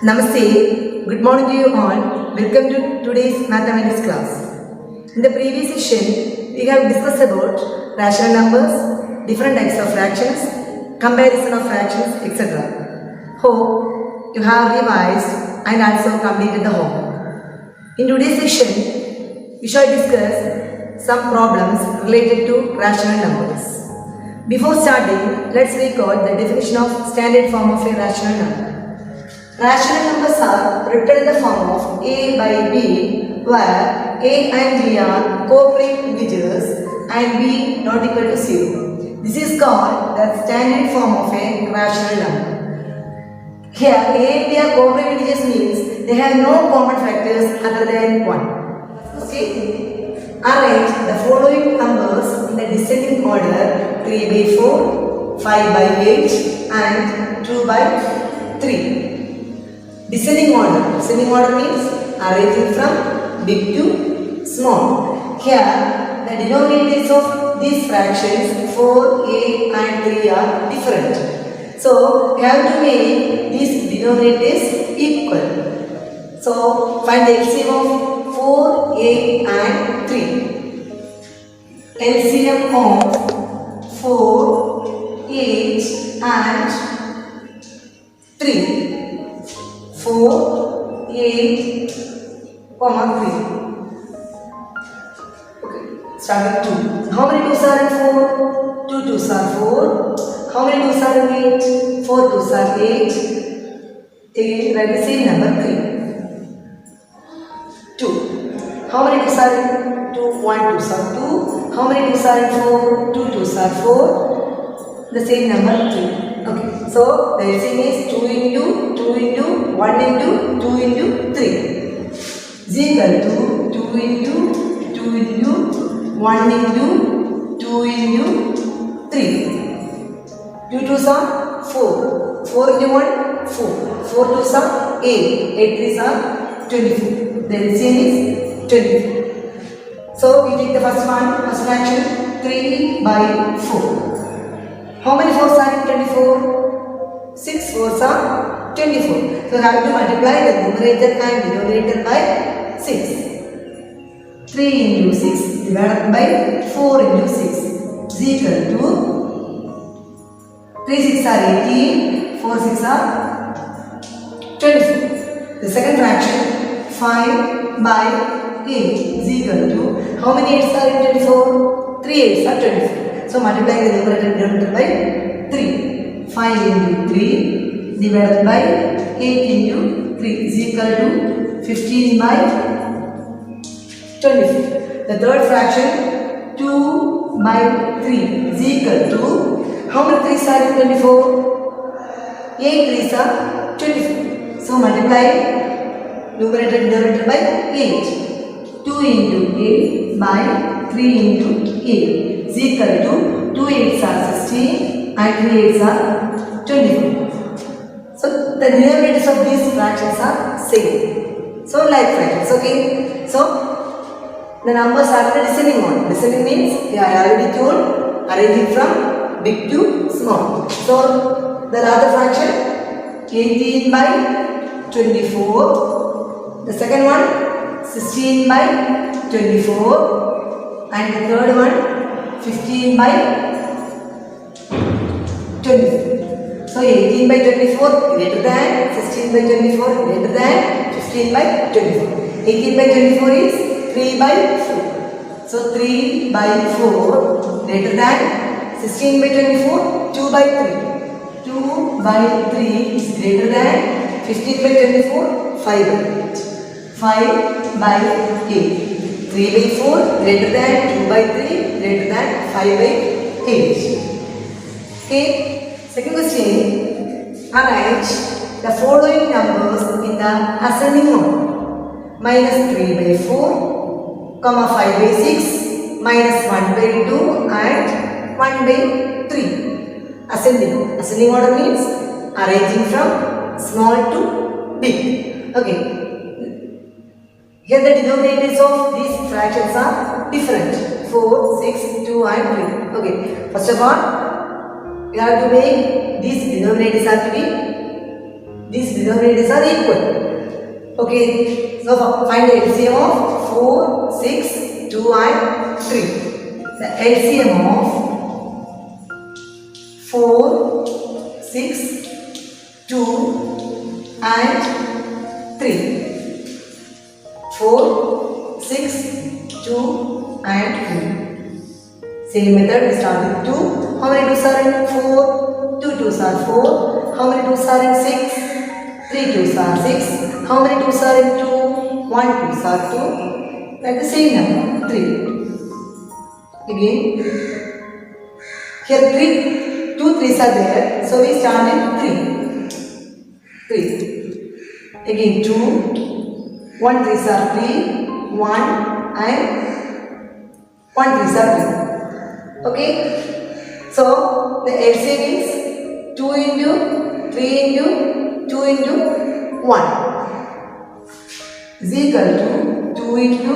Namaste. Good morning to you all. Welcome to today's mathematics class. In the previous session, we have discussed about rational numbers, different types of fractions, comparison of fractions, etc. Hope you have revised and also completed the homework. In today's session, we shall discuss some problems related to rational numbers. Before starting, let's record the definition of standard form of a rational number. Rational numbers are written in the form of a by b, where a and b are co-prime integers and b not equal to 0. This is called the standard form of a rational number. Here, a and b are co-prime integers means they have no common factors other than 1. Okay? Arrange the following numbers in the descending order: 3 by 4, 5 by 8 and 2 by 3. Descending order. Descending order means arranging from big to small. Here, the denominators of these fractions 4, 8 and 3 are different. So, we have to make these denominators equal. So, find the LCM of 4, 8 and 3. LCM of 4, 8 and 3. 4, 8, 3. Okay, start with 2. How many 2s are in 4? 2 2s are 4. How many 2s are in 8? 4 2s are 8. Again, write the same number 3. 2. How many 2s are in 2? 1 2s are 2. How many 2s are in 4? 2 2s are 4. The same number 3. Okay, so the LCM is 2 into 2 into 1 into 2 into 3 is equal to 2 into 2 into 1 into 2 into 3. 2 2s are 4. 4 into 1, 4. 4 2s are 8. 8 3s are 24. The LCM is 24. So we take the first fraction 3 by 4. How many 4s are in 24? 6 4s are 24. So, we have to multiply the numerator and denominator by 6. 3 into 6 divided by 4 into 6 is equal to 3 6 are 18, 4 6 are 24. The second fraction 5 by 8 is equal to, how many 8s are in 24? 3 8s are 24. So, multiply the numerator and denominator by 3. 5 into 3 divided by 8 into 3 is equal to 15 by 24. The third fraction 2 by 3 is equal to, how many 3s are in 24? 8 3s are 24. So, multiply numerator and denominator by 8. 2 into 8 by 3 into 8 is equal to 2 8s are 16 and 3 8s are 24. So, the denominators of these fractions are same. So, like fractions. Okay. So, the numbers are the descending order. Descending means we are already told arranging from big to small. So, the other fraction 18 by 24. The second one 16 by 24. And the third one 15 by 24. So, 18 by 24 greater than 16 by 24 greater than 15 by 24. 18 by 24 is 3 by 4. So, 3 by 4 greater than 16 by 24, 2 by 3. 2 by 3 is greater than 15 by 24, 5 by 8. 5 by 8. 3 by 4 greater than 2 by 3 greater than 5 by 8. Okay. Second question, arrange the following numbers in the ascending order: minus 3 by 4, 5 by 6, minus 1 by 2 and 1 by 3. Ascending. Ascending order means arranging from small to big. Okay. Here the denominators of these fractions are different: 4, 6, 2 and 3. Okay. First of all, we have to make these denominators have to be these denominators are equal. Okay, so find the LCM of 4, 6, 2 and 3. The LCM of 4, 6, 2 and 3. 4, 6, 2 and 3. Same method, we start with 2. How many 2s are in 4? 2 2s are 4. How many 2s are in 6? 3 2s are 6. How many 2s are in 2? 1 2s are 2. Like the same number, 3. Again, here 2 3s are there, so we start with 3. 3. Again 2. 1 3s are 3. 1 and 1 3s are 3. Okay, so the LCM is 2 into 3 into 2 into 1 is equal to 2 into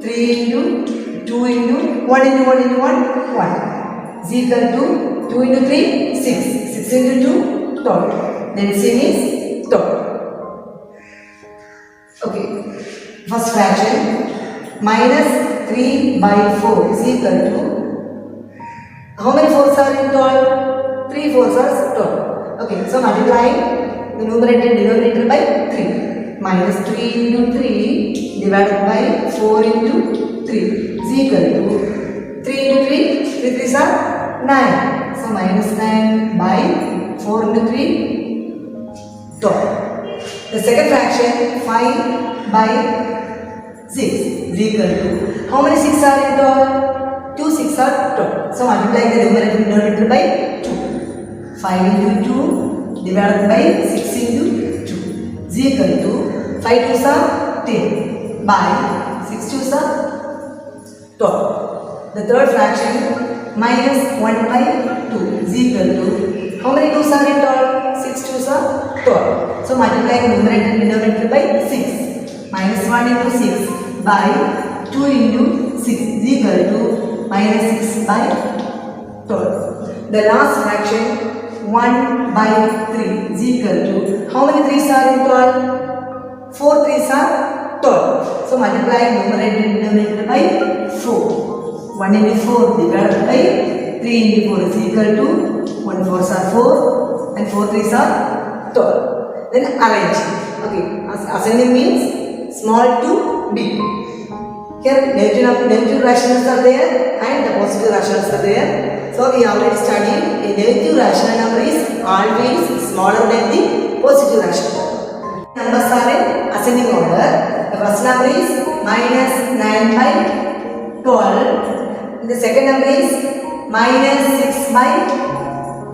3 into 2 into 1 into 1 into 1 is equal to 2 into 3 6. 6 into 2 12. The LCM is 12. Okay, first fraction minus 3 by 4 is equal to, how many 4s are in 12? 3 4s are 12. Okay, so multiply the numerator and denominator by 3. Minus 3 into 3 divided by 4 into 3 is equal to 3 into 3, 3 3s are 9. So minus 9 by 4 into 3, 12. The second fraction 5 by 6 is equal to, how many 6 are in 12? 2 6 are 12. So multiply the numerator and denominator by 2. 5 into 2 divided by 6 into 2 is equal to 5 2s are 10 by 6 2s are 12. The third fraction minus 1 by 2 is equal to, how many 2s are in 12? 6 2s are 12. So multiply the numerator and denominator by 6. Minus 1 into 6 by 2 into 6 is equal to minus 6 by 12. The last fraction 1 by 3 is equal to, how many 3s are in 12? 4 3s are 12. So multiply numerator and denominator by 4. 1 into 4 divided by 3 into 4 is equal to 1 4s are 4 and 4 3s are 12. Then arrange. Okay, ascending means small to big. Here negative rationals are there and the positive rationals are there. So we already studied a negative rational number is always smaller than the positive rational. Numbers are in ascending order. The first number is minus 9 by 12. The second number is minus 6 by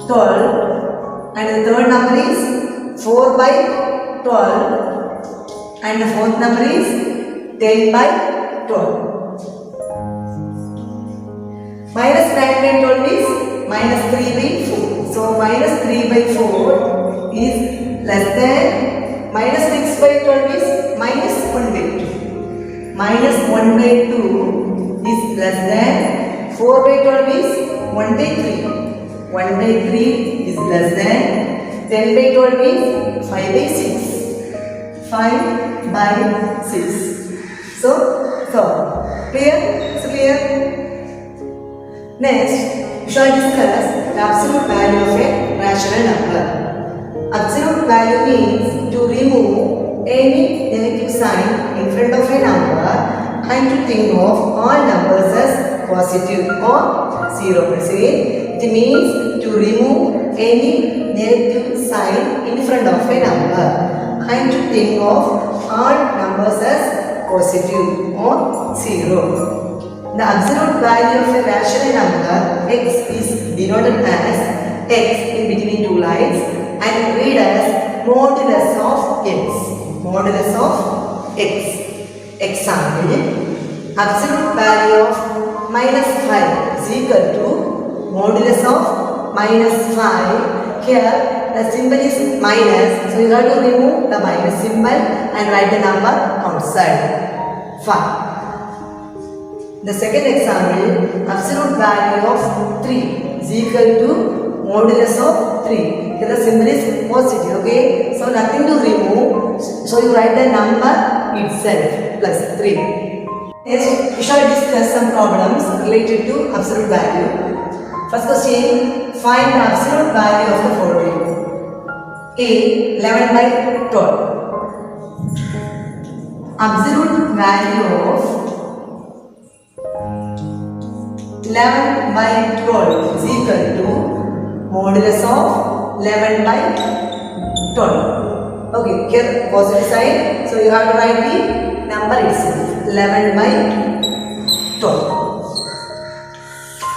12. And the third number is 4 by 12. And the fourth number is 10 by 12. Minus 9 by 12 is minus 3 by 4. So minus 3 by 4 is less than, minus 6 by 12 is minus 1 by 2. Minus 1 by 2 is less than, 4 by 12 is 1 by 3. 1 by 3 is less than, 10 by 12 is 5 by 6. 5 by 6. So clear? It's clear? Next, we shall discuss the absolute value of a rational number. Absolute value means to remove any negative sign in front of a number and to think of all numbers as positive or 0. It means to remove any negative sign in front of a number and to think of all numbers as positive or 0. The absolute value of a rational number x is denoted as x in between two lines and read as modulus of x. Modulus of x. Example, absolute value of minus 5 is equal to modulus of minus 5. Here the symbol is minus, so you have to remove the minus symbol and write the number outside. 5. The second example, absolute value of 3 is equal to modulus of 3. Here the symbol is positive, okay? So nothing to remove. So you write the number itself plus 3. Next, we shall discuss some problems related to absolute value. First question, find the absolute value of the following. A. 11 by 12. Absolute value of 11 by 12 is equal to modulus of 11 by 12. Okay, here positive side. So you have to write the number itself. 11 by 12.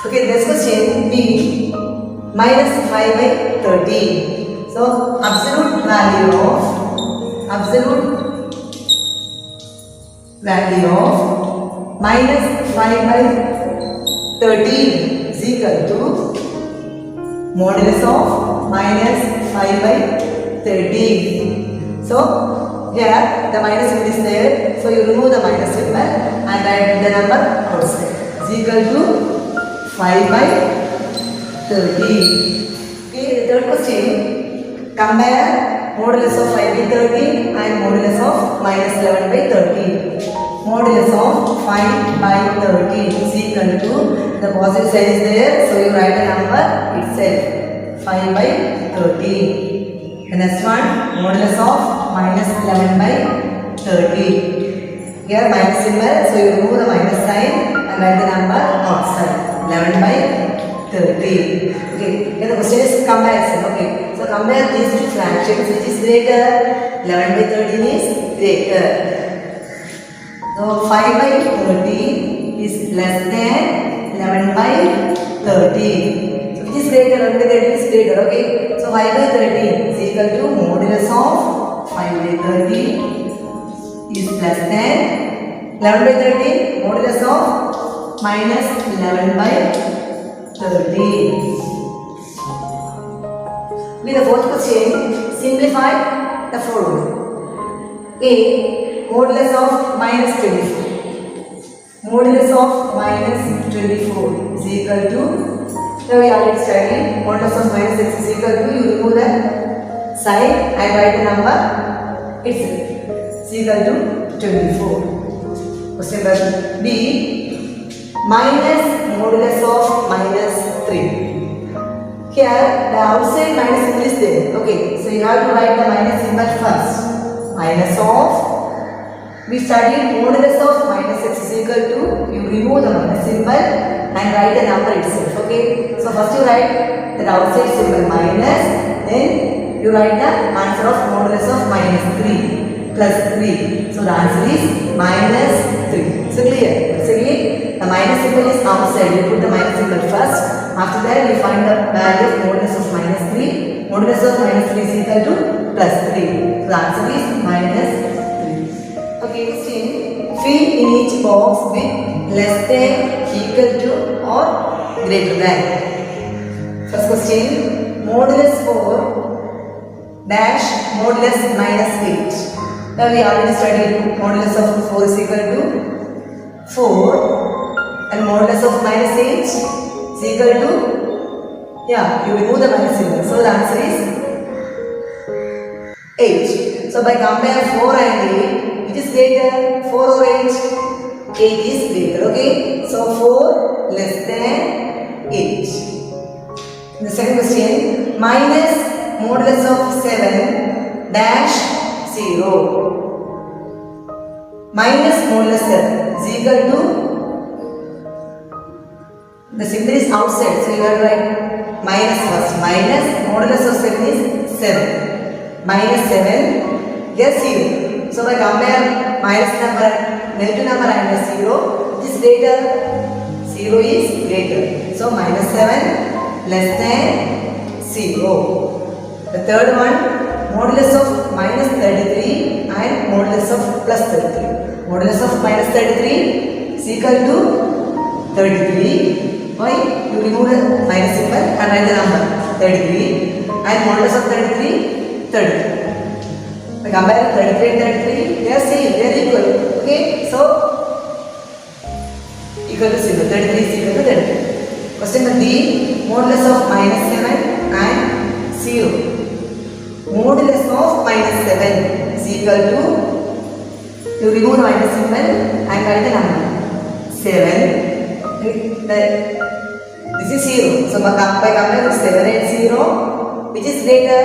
Okay, next question B. Minus 5 by 13. So absolute value of minus 5 by 13 is equal to modulus of minus 5 by 13. So here the minus symbol is there. So you remove the minus symbol and write the number outside. Is equal to 5 by 13. Okay, the third question. Compare modulus of 5 by 13 and modulus of minus 11 by 13. Modulus of 5 by 13 is equal to, the positive sign is there, so you write the number itself, 5 by 13. The next one, modulus of minus 11 by 13. Here minus symbol, so you remove the minus sign and write the number outside, 11 by 13. Okay, here the question is comparison. Okay, so compare these two fractions, which is greater, 11 by 13 is greater. So 5 by 13 is less than 11 by 13. So which is greater? 11 by 13 is greater. Okay. So 5 by 13 is equal to modulus of 5 by 13 is less than 11 by 13 modulus of minus 11 by 13. With the fourth question, simplify the following. A. Modulus of minus 24. Modulus of minus 24 is equal to, so we already studied, modulus of minus x is equal to, you remove the sign and write the number itself. Is equal to 24. Question number B. Minus modulus of minus 3. Here the outside minus symbol is there. Okay, so you have to write the minus symbol first. Minus of, we studied modulus of minus x is equal to, you remove the minus symbol and write the number itself. Okay, so first you write the outside symbol minus, then you write the answer of modulus of minus 3 plus 3. So the answer is minus 3. So clear? Basically, the minus symbol is outside. You put the minus symbol first. After that, you find the value of modulus of minus 3. Modulus of minus 3 is equal to plus 3. So the answer is minus 3. Okay, question. Fill in each box with less than, equal to or greater than. First question. Modulus 4 dash modulus minus 8. Now we already studied modulus of 4 is equal to 4 and modulus of minus 8 is equal to, yeah, you remove the minus symbol. So the answer is 8. So by compare 4 and 8, which is greater, 4 or 8? 8 is greater, okay? So 4 less than 8. The second question, minus modulus of 7 dash 0. Minus modulus 7 is equal to, the symbol is outside, so you have to write minus first. Minus modulus of 7 is 7. Minus 7, here 0. So by compare minus number, negative number and 0, which is greater? 0 is greater. So minus 7 less than 0. The third one, modulus of minus 33 and modulus of plus 33. Modulus of minus 33 is equal to 33. Why? You remove the minus symbol and write the number 33. And modulus of 33, 30. We compare 33 and 33, they are same, they are equal. Okay, so equal to 0. 33 is equal to 33. Question number D, modulus of minus 7 and 0. modulus of minus 7 is equal to, you remove the minus symbol and write the number 7. This is 0. So by comparing 7 and 0, which is greater?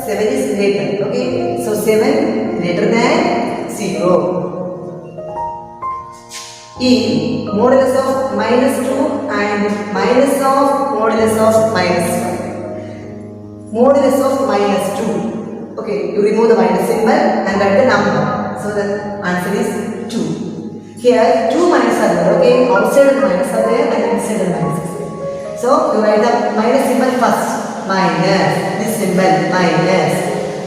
7 is greater. Okay. So 7 greater than 0. If modulus of minus 2 and minus of modulus of minus 5. Modulus of minus 2. Okay, you remove the minus symbol and write the number. So the answer is 2. Here 2 minus are there. Okay, outside the minus are there and inside the minus is there. So you write the minus symbol first. Minus. This symbol minus.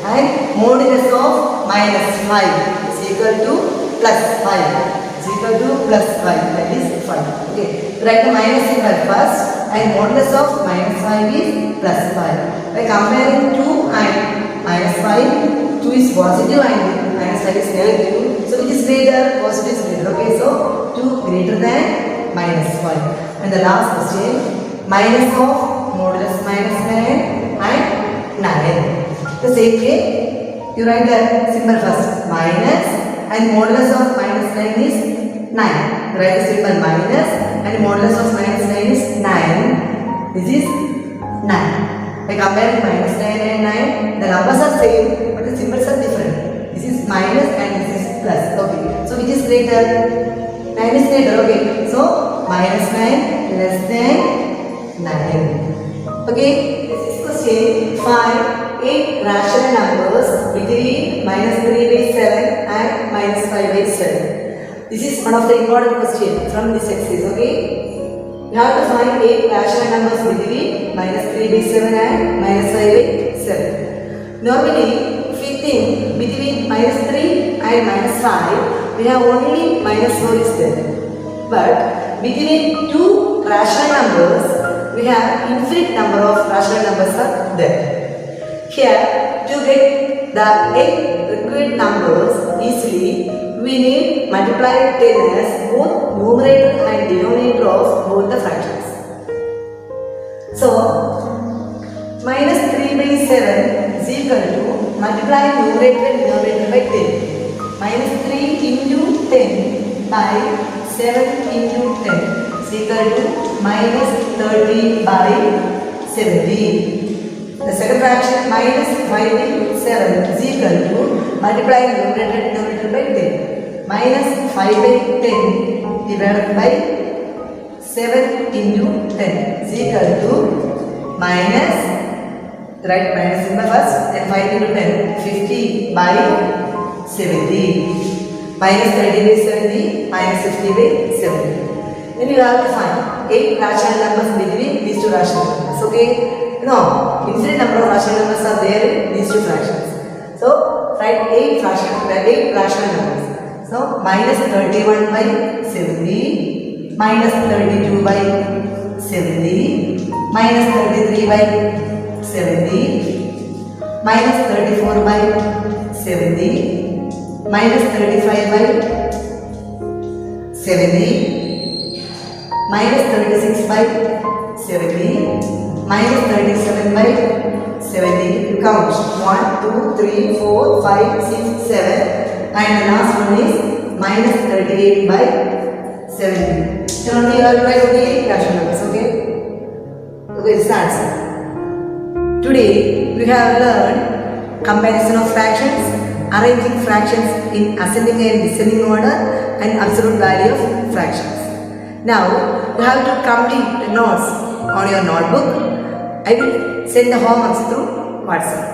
And modulus of minus 5 is equal to plus 5. Equal to plus 5, that is 5. Okay, write the minus symbol first and modulus of minus 5 is plus 5. By comparing 2 and minus 5, 2 is positive and minus 5 is negative. So which is greater? Positive is greater. Okay, so 2 greater than minus 5. And the last question, minus of modulus minus 9 and 9. The same way, you write the symbol first, minus, and modulus of minus 9 is 9. Write the symbol minus and modulus of minus 9 is 9. This is 9. By comparing minus 9 and 9, the numbers are same but the symbols are different. This is minus and this is plus. Okay. So which is greater? 9 is greater. Okay. So minus 9 less than 9. Okay. This is question 5. 8 rational numbers between minus 3 by 7 and minus 5 by 7. This is one of the important questions from this exercise. Okay, you have to find 8 rational numbers between minus 3 by 7 and minus 5 by 7. Normally, if we think between minus 3 and minus 5, we have only minus 4 is there. But between two rational numbers, we have infinite number of rational numbers are there. Here, to get the 8 required numbers easily, we need multiply 10 as both numerator and denominator of both the fractions. So, minus 3 by 7 is equal to multiply numerator and denominator by 10. Minus 3 into 10 by 7 into 10 is equal to minus 30 by 70. The second fraction minus 5 by 7 is equal to multiply numerator and denominator by 10. Minus 5 by 10 divided by 7 into 10 is equal to minus, write minus symbol first, then 5 into 10, 50 by 70. Minus 30 by 70, minus 50 by 70. Then you have to find 8 rational numbers between these two rational numbers. Okay? No, infinite number of rational numbers are there in these two fractions. So, write 8 rational numbers. So, minus 31 by 70, minus 32 by 70, minus 33 by 70, minus 34 by 70, minus 35 by 70, minus 36 by 70, minus 37 by 70. You count 1, 2, 3, 4, 5, 6, 7. And the last one is minus 38 by 70. So only you have to write only 8 rational numbers. Okay? Okay, this is the answer. Today we have learned comparison of fractions, arranging fractions in ascending and descending order, and absolute value of fractions. Now you have to complete the notes on your notebook. I will send the homeworks through WhatsApp.